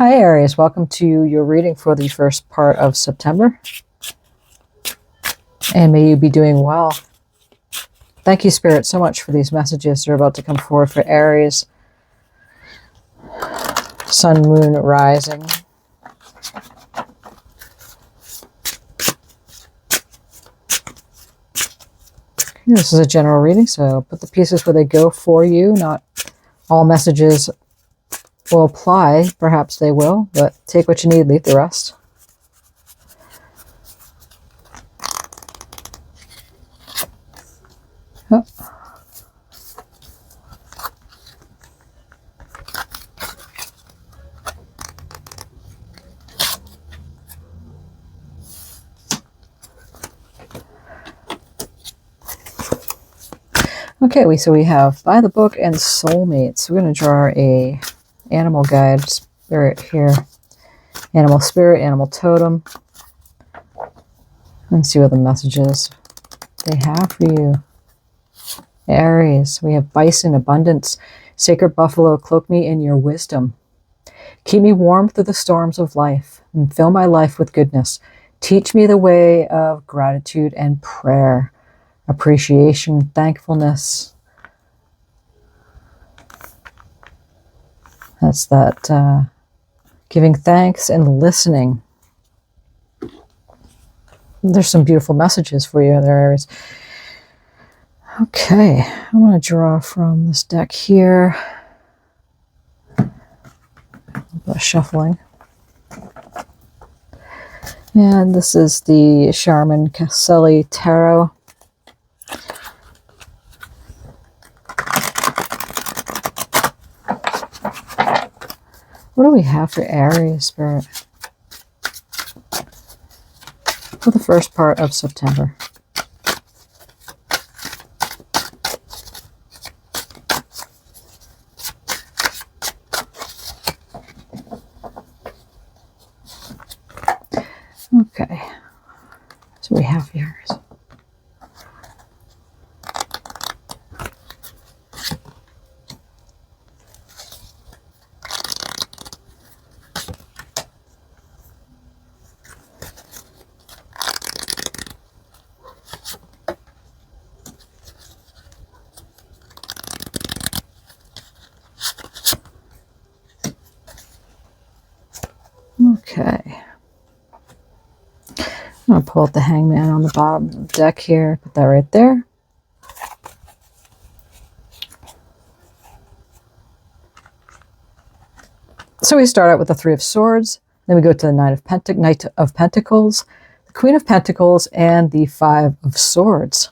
Hi Aries, welcome to your reading for the first part of September. And may you be doing well. Thank you, Spirit, so much for these messages that are about to come forward for Aries. Sun, Moon, Rising. This is a general reading, so put the pieces where they go for you. Not all messages will apply. Perhaps they will, but take what you need, leave the rest. Oh. Okay, so we have by the book and soulmates. We're going to draw a animal guide spirit here. Animal spirit, animal totem. And see what the messages they have for you. Aries, we have bison, abundance, sacred buffalo, cloak me in your wisdom. Keep me warm through the storms of life and fill my life with goodness. Teach me the way of gratitude and prayer. Appreciation, thankfulness. That's that giving thanks and listening. There's some beautiful messages for you there, Aries. Okay, I want to draw from this deck here. A bit of shuffling. And this is the Charmin Caselli Tarot. What do we have for Aries, Spirit? For the first part of September. Okay. So we have Aries. Okay. I'm going to pull out the hangman on the bottom of the deck here. Put that right there. So we start out with the Three of Swords. Then we go to the Knight of Pentacles, the Queen of Pentacles, and the Five of Swords.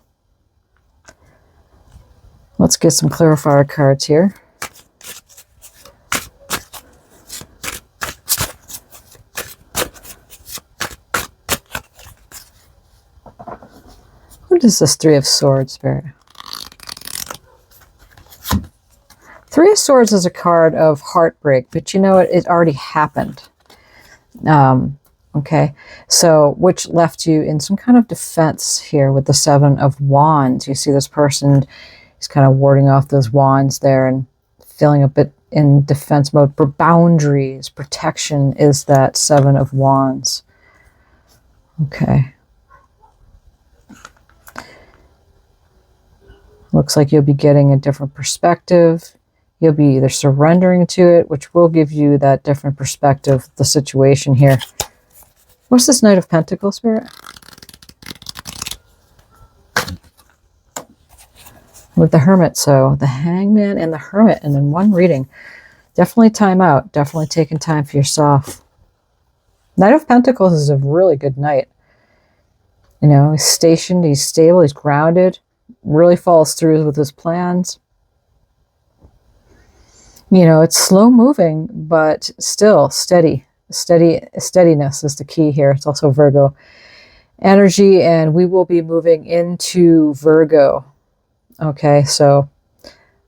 Let's get some clarifier cards here. What is this Three of Swords, Spirit? Three of Swords is a card of heartbreak, but you know it already happened. Okay, so which left you in some kind of defense here with the Seven of Wands. You see this person is kind of warding off those wands there and feeling a bit in defense mode. For boundaries, protection is that Seven of Wands. Okay. Looks like you'll be getting a different perspective. You'll be either surrendering to it, which will give you that different perspective of the situation here. What's this Knight of Pentacles, Spirit? With the Hermit, so the Hangman and the Hermit, and in one reading. Definitely time out. Definitely taking time for yourself. Knight of Pentacles is a really good knight. You know, he's stationed, he's stable, he's grounded. Really follows through with his plans. You know, it's slow moving, but still steady. Steadiness is the key here. It's also Virgo energy, and we will be moving into Virgo. Okay, so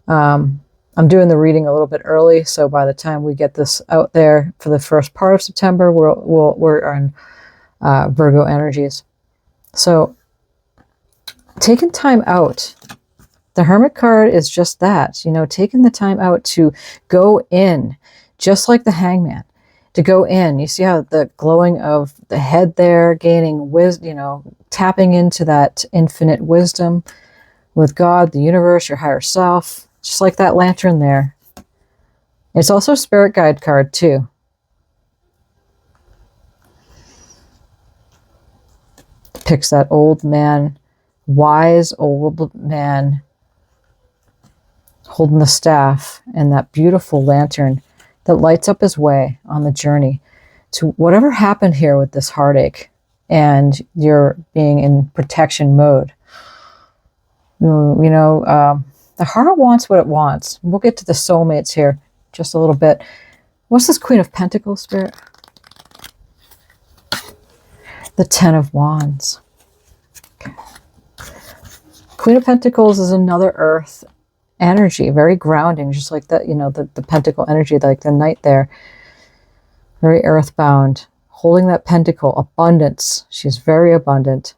I'm doing the reading a little bit early, so by the time we get this out there for the first part of September, we're on Virgo energies. So taking time out. The Hermit card is just that, you know, taking the time out to go in, just like the Hangman, to go in. You see how the glowing of the head there, gaining wisdom, you know, tapping into that infinite wisdom with God, the universe, your higher self, just like that lantern there. It's also a spirit guide card too. Picks that old man, wise old man holding the staff and that beautiful lantern that lights up his way on the journey to whatever happened here with this heartache and you're being in protection mode. The heart wants what it wants. We'll get to the soulmates here just a little bit. What's this Queen of Pentacles, Spirit? The Ten of Wands. Okay. Queen of Pentacles is another earth energy, very grounding, just like that, you know, the pentacle energy, like the knight there. Very earthbound, holding that pentacle, abundance. She's very abundant.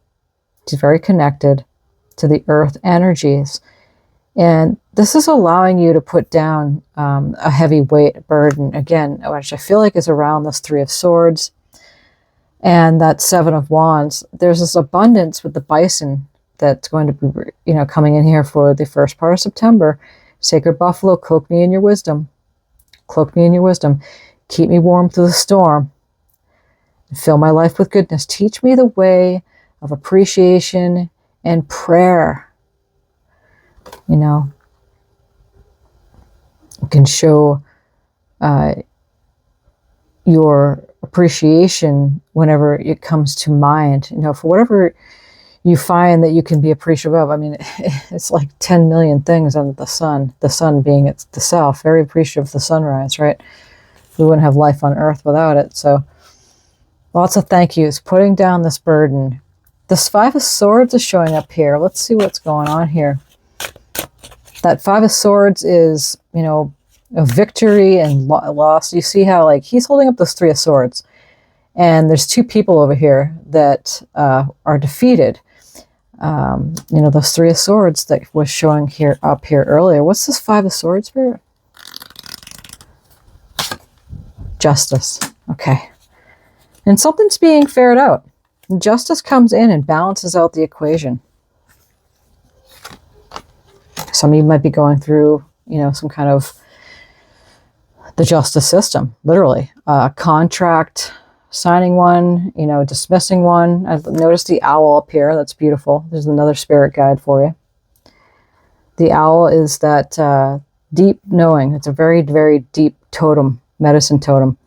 She's very connected to the earth energies. And this is allowing you to put down a heavy weight burden, again, which I feel like is around this Three of Swords and that Seven of Wands. There's this abundance with the bison that's going to be, you know, coming in here for the first part of September. Sacred Buffalo, cloak me in your wisdom. Cloak me in your wisdom. Keep me warm through the storm. Fill my life with goodness. Teach me the way of appreciation and prayer. You know, you can show your appreciation whenever it comes to mind, you know, for whatever you find that you can be appreciative of. I mean, it's like 10 million things under the sun being it's the self, very appreciative of the sunrise, right? We wouldn't have life on earth without it. So lots of thank yous, putting down this burden. This Five of Swords is showing up here. Let's see what's going on here. That Five of Swords is, you know, a victory and loss. You see how, like, he's holding up this Three of Swords. And there's two people over here that are defeated. You know, those Three of Swords that was showing here up here earlier. What's this Five of Swords, Spirit? Justice. Okay. And something's being ferreted out. Justice comes in and balances out the equation. Some of you might be going through, you know, some kind of the justice system, literally. Contract, signing one, you know, dismissing one. I've noticed the owl up here. That's beautiful. There's another spirit guide for you. The owl is that deep knowing. It's a very, very deep totem, medicine totem.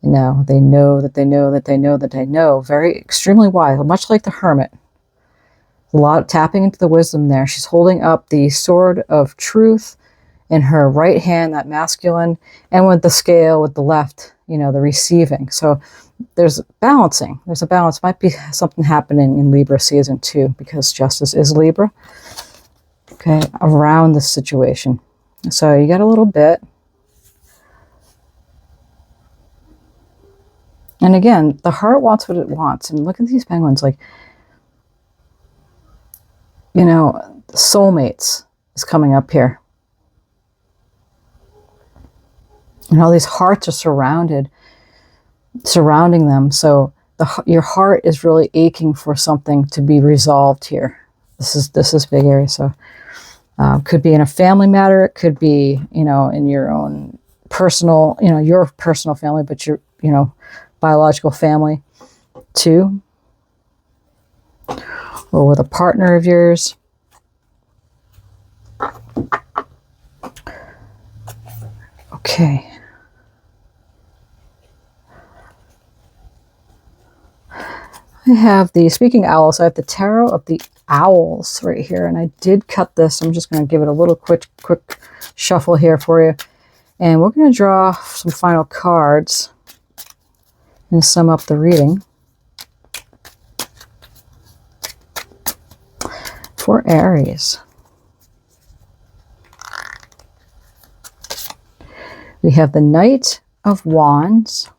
You know, they know that they know that they know that they know. Very, extremely wise, much like the hermit. A lot of tapping into the wisdom there. She's holding up the sword of truth in her right hand, that masculine, and with the scale with the left, you know, the receiving. So there's balancing. There's a balance. Might be something happening in Libra season 2 because justice is Libra. Okay, around this situation. So you got a little bit. And again, the heart wants what it wants. And look at these penguins, like, you know, soulmates is coming up here. And all these hearts are surrounding them. So your heart is really aching for something to be resolved here. This is big area. So could be in a family matter. It could be, you know, in your own personal, you know, your personal family, but your, you know, biological family too. Or with a partner of yours. Okay. I have the, speaking owls, I have the Tarot of the Owls right here. And I did cut this. I'm just going to give it a little quick shuffle here for you. And we're going to draw some final cards and sum up the reading. For Aries, we have the Knight of Wands,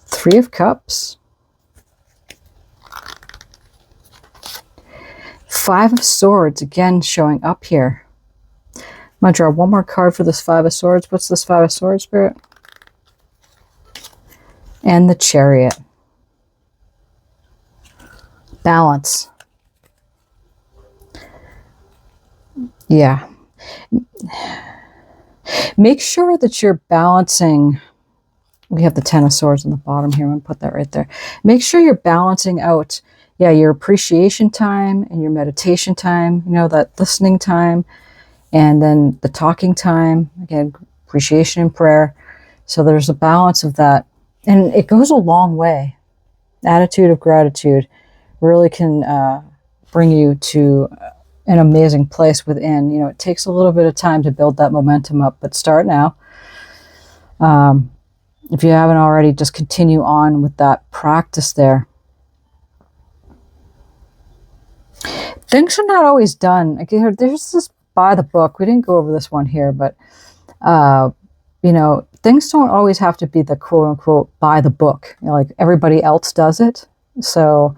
Three of Cups, Five of Swords, again showing up here. I'm going to draw one more card for this Five of Swords. What's this Five of Swords, Spirit? And the Chariot. Balance. Yeah. Make sure that you're balancing. We have the Ten of Swords on the bottom here. I'm going to put that right there. Make sure you're balancing out, yeah, your appreciation time and your meditation time, you know, that listening time, and then the talking time. Again, appreciation and prayer. So there's a balance of that. And it goes a long way. Attitude of gratitude really can bring you to an amazing place within. You know, it takes a little bit of time to build that momentum up, but start now. If you haven't already, just continue on with that practice there. Things are not always done. Okay, there's this by the book. We didn't go over this one here, but you know, things don't always have to be the quote unquote by the book. You know, like everybody else does it. So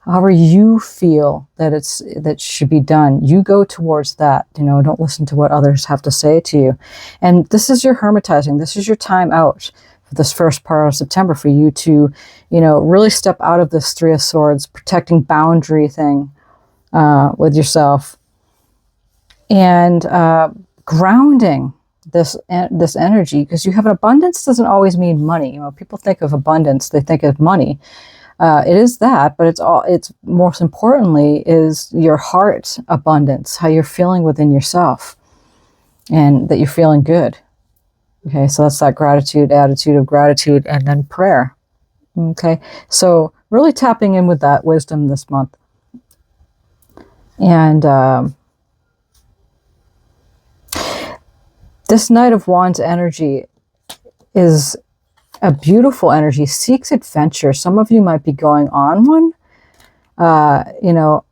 however you feel that should be done, you go towards that. You know, don't listen to what others have to say to you. And this is your hermitizing. This is your time out for this first part of September for you to, you know, really step out of this Three of Swords, protecting boundary thing with yourself, and grounding this energy, because you have an abundance doesn't always mean money. You know, people think of abundance, they think of money. It is that, but it's most importantly is your heart abundance, how you're feeling within yourself, and that you're feeling good. Okay, so that's that gratitude, attitude of gratitude, and then prayer. Okay, so really tapping in with that wisdom this month. And this Knight of Wands energy is a beautiful energy, seeks adventure. Some of you might be going on one, you know,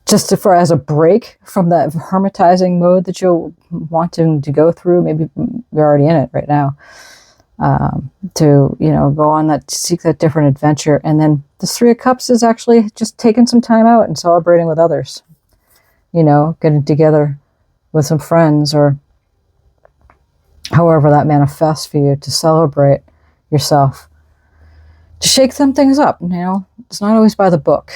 just as a break from that hermitizing mode that you're wanting to go through. Maybe you're already in it right now. To, you know, go on that, seek that different adventure. And then the Three of Cups is actually just taking some time out and celebrating with others. You know, getting together with some friends, or however that manifests for you, to celebrate yourself, to shake some things up. You know, it's not always by the book.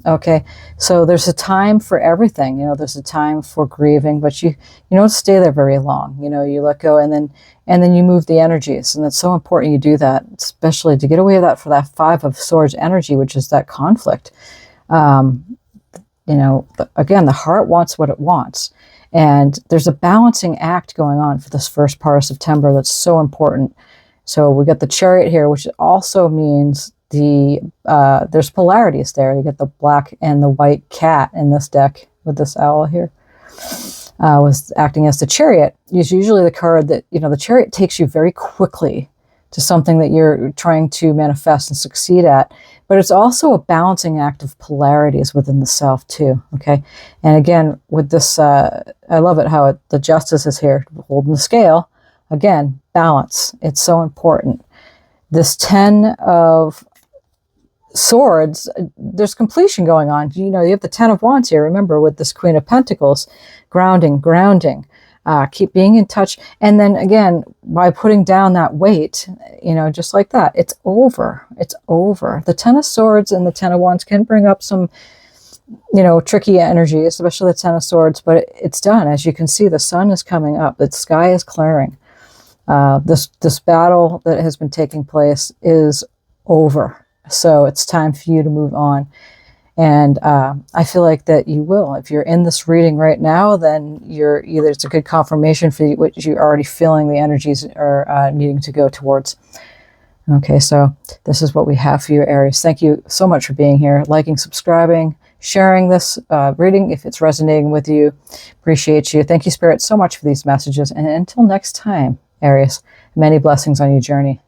Okay, so there's a time for everything. You know, there's a time for grieving, but you don't stay there very long. You know, you let go, and then you move the energies, and it's so important you do that, especially to get away with that for that Five of Swords energy, which is that conflict. You know, again, the heart wants what it wants, and there's a balancing act going on for this first part of September that's so important. So we got the Chariot here, which also means there's polarities there. You get the black and the white cat in this deck with this owl here, was acting as the Chariot. Is usually the card that, you know, the Chariot takes you very quickly to something that you're trying to manifest and succeed at, but it's also a balancing act of polarities within the self too. Okay, and again with this, I love it how the Justice is here holding the scale. Again, balance. It's so important. This Ten of Swords, there's completion going on. You know, you have the Ten of Wands here, remember, with this Queen of Pentacles, grounding, keep being in touch. And then again, by putting down that weight, you know, just like that, it's over. The Ten of Swords and the Ten of Wands can bring up some, you know, tricky energy, especially the Ten of Swords, but it's done. As you can see, the sun is coming up, the sky is clearing. This battle that has been taking place is over. So it's time for you to move on. And I feel like that you will. If you're in this reading right now, then it's a good confirmation for what you're already feeling the energies are needing to go towards. Okay, so this is what we have for you, Aries. Thank you so much for being here, liking, subscribing, sharing this reading if it's resonating with you. Appreciate you. Thank you, Spirit, so much for these messages. And until next time, Aries, many blessings on your journey.